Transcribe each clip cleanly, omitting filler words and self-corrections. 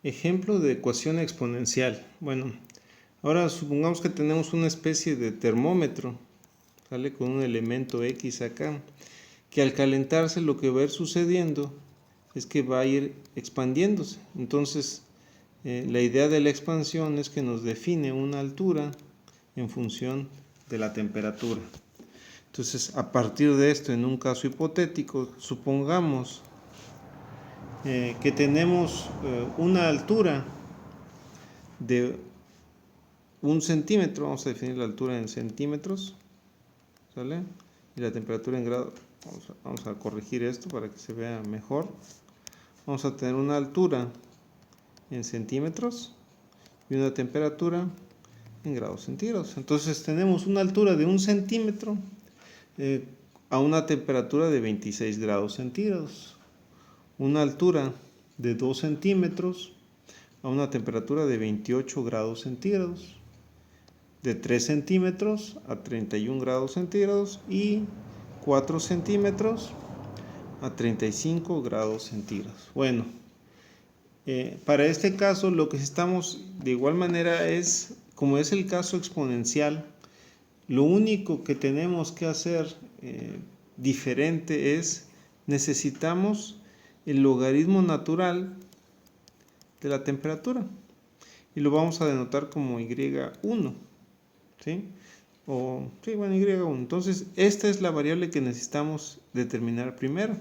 Ejemplo de ecuación exponencial. Bueno, ahora supongamos que tenemos una especie de termómetro, ¿sale? Con un elemento X acá, que al calentarse lo que va a ir sucediendo es que va a ir expandiéndose. Entonces, la idea de la expansión es que nos define una altura en función de la temperatura. Entonces, a partir de esto, en un caso hipotético, supongamos que tenemos una altura de 1 centímetro, vamos a definir la altura en centímetros, ¿sale? Y la temperatura en grados, vamos a corregir esto para que se vea mejor. Vamos a tener una altura en centímetros y una temperatura en grados centígrados. Entonces tenemos una altura de 1 centímetro a una temperatura de 26 grados centígrados. Una altura de 2 centímetros a una temperatura de 28 grados centígrados. De 3 centímetros a 31 grados centígrados y 4 centímetros a 35 grados centígrados. Bueno, para este caso lo que estamos de igual manera es, como es el caso exponencial, lo único que tenemos que hacer diferente es, necesitamos el logaritmo natural de la temperatura y lo vamos a denotar como y1. ¿Sí? Bueno, y1. Entonces, esta es la variable que necesitamos determinar primero.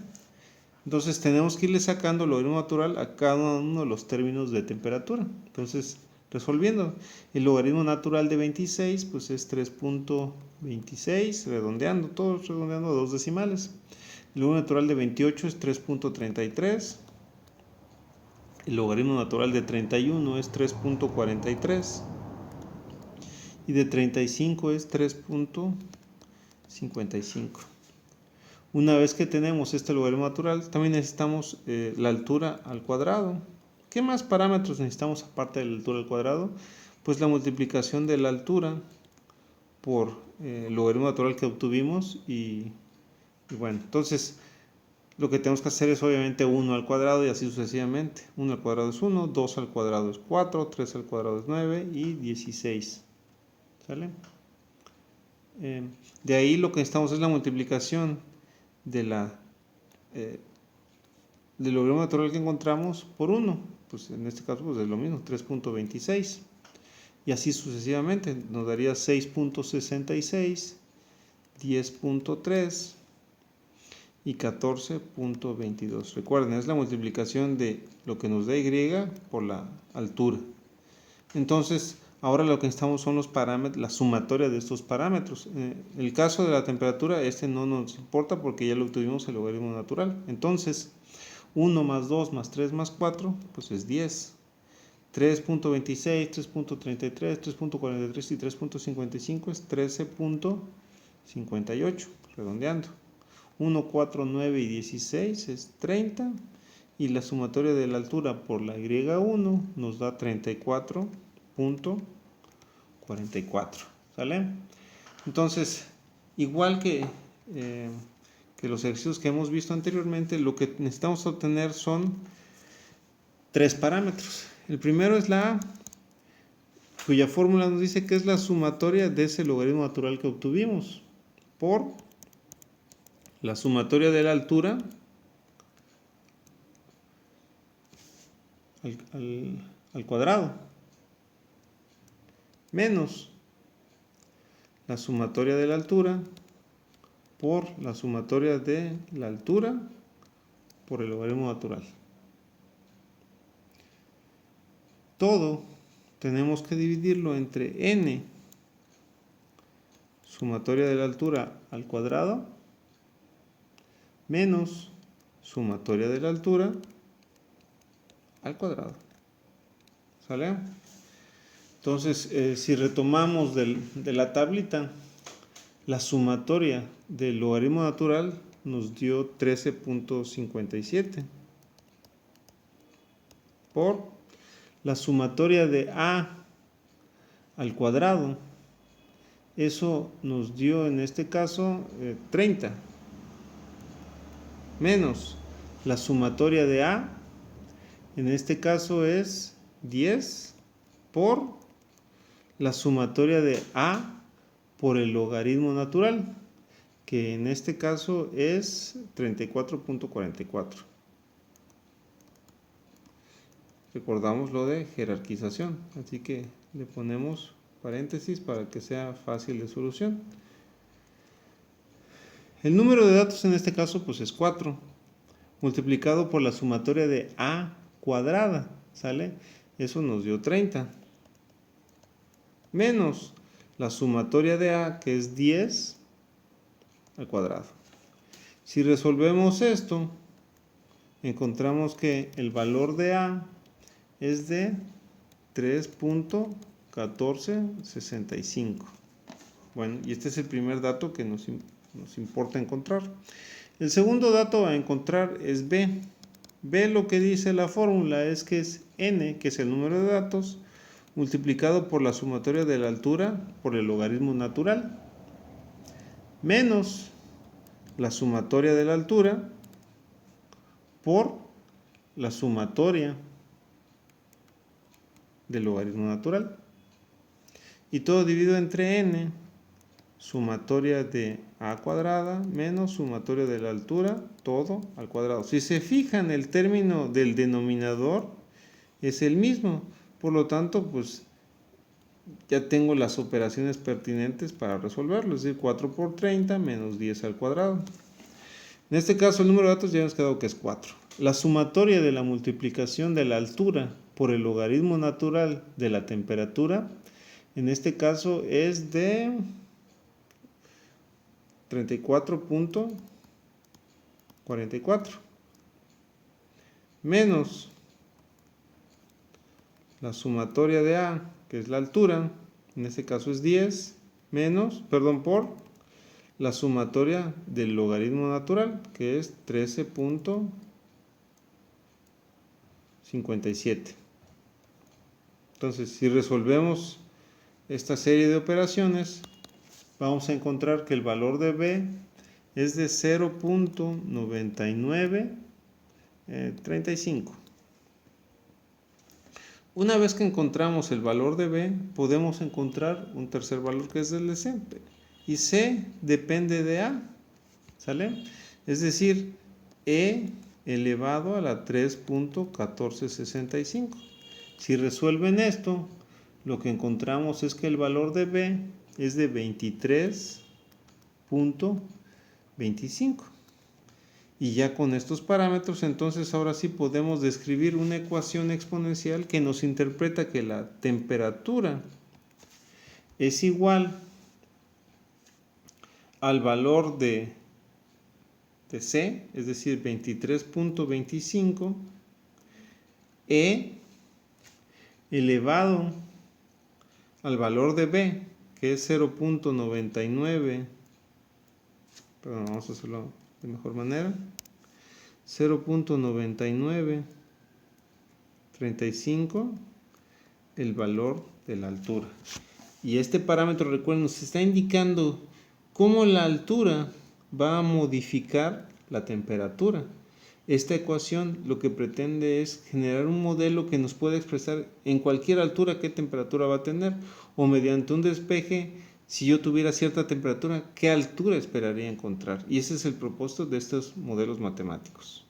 Entonces, tenemos que irle sacando el logaritmo natural a cada uno de los términos de temperatura. Entonces, resolviendo, el logaritmo natural de 26, pues es 3.26, redondeando, todos redondeando a 2 decimales. El logaritmo natural de 28 es 3.33. El logaritmo natural de 31 es 3.43. Y de 35 es 3.55. Una vez que tenemos este logaritmo natural, también necesitamos la altura al cuadrado. ¿Qué más parámetros necesitamos aparte de la altura al cuadrado? Pues la multiplicación de la altura por el logaritmo natural que obtuvimos y bueno, entonces lo que tenemos que hacer es obviamente 1 al cuadrado y así sucesivamente. 1 al cuadrado es 1, 2 al cuadrado es 4, 3 al cuadrado es 9 y 16. ¿Sale? De ahí lo que necesitamos es la multiplicación de del logaritmo natural que encontramos por 1. Pues en este caso pues es lo mismo, 3.26. Y así sucesivamente. Nos daría 6.66, 10.3 y 14.22. Recuerden, es la multiplicación de lo que nos da y por la altura. Entonces, ahora lo que necesitamos son los parámetros, la sumatoria de estos parámetros. En el caso de la temperatura, este no nos importa porque ya lo obtuvimos el logaritmo natural. Entonces, 1 más 2 más 3 más 4, pues es 10. 3.26, 3.33, 3.43 y 3.55 es 13.58, redondeando. 1, 4, 9 y 16 es 30. Y la sumatoria de la altura por la y1 nos da 34.44. ¿Sale? Entonces, igual que los ejercicios que hemos visto anteriormente, lo que necesitamos obtener son 3 parámetros. El primero es la A, cuya fórmula nos dice que es la sumatoria de ese logaritmo natural que obtuvimos por la sumatoria de la altura al cuadrado menos la sumatoria de la altura por la sumatoria de la altura por el logaritmo natural. Todo tenemos que dividirlo entre n, sumatoria de la altura al cuadrado, menos sumatoria de la altura al cuadrado. ¿Sale? Entonces, si retomamos de la tablita, la sumatoria del logaritmo natural nos dio 13.57 por la sumatoria de a al cuadrado. Eso nos dio en este caso 30 menos la sumatoria de a En este caso es 10 por la sumatoria de A por el logaritmo natural, que en este caso es 34.44. Recordamos lo de jerarquización, así que le ponemos paréntesis para que sea fácil de solución. El número de datos en este caso pues es 4, multiplicado por la sumatoria de A cuadrada, ¿sale? Eso nos dio 30. Menos la sumatoria de A, que es 10 al cuadrado. Si resolvemos esto, encontramos que el valor de A es de 3.1465. Bueno, y este es el primer dato que nos importa encontrar. El segundo dato a encontrar es B. B, lo que dice la fórmula es que es N, que es el número de datos, multiplicado por la sumatoria de la altura por el logaritmo natural, menos la sumatoria de la altura por la sumatoria del logaritmo natural. Y todo dividido entre n, sumatoria de a cuadrada menos sumatoria de la altura, todo al cuadrado. Si se fijan, el término del denominador es el mismo. Por lo tanto, pues ya tengo las operaciones pertinentes para resolverlo. Es decir, 4 por 30 menos 10 al cuadrado. En este caso, el número de datos ya nos quedó que es 4. La sumatoria de la multiplicación de la altura por el logaritmo natural de la temperatura, en este caso es de 34.44 menos la sumatoria de A, que es la altura, en este caso es 10, por la sumatoria del logaritmo natural, que es 13.57. Entonces, si resolvemos esta serie de operaciones, vamos a encontrar que el valor de B es de 0.9935. Una vez que encontramos el valor de B, podemos encontrar un tercer valor que es el de C. Y C depende de A, ¿sale? Es decir, E elevado a la 3.1465. Si resuelven esto, lo que encontramos es que el valor de B es de 23.25. Y ya con estos parámetros, entonces ahora sí podemos describir una ecuación exponencial que nos interpreta que la temperatura es igual al valor de C, es decir, 23.25, E elevado al valor de B, que es 0.99, perdón, vamos a hacerlo de mejor manera, 0.9935, el valor de la altura. Y este parámetro, recuerden, nos está indicando cómo la altura va a modificar la temperatura. Esta ecuación lo que pretende es generar un modelo que nos pueda expresar en cualquier altura qué temperatura va a tener, o mediante un despeje, si yo tuviera cierta temperatura, qué altura esperaría encontrar. Y ese es el propósito de estos modelos matemáticos.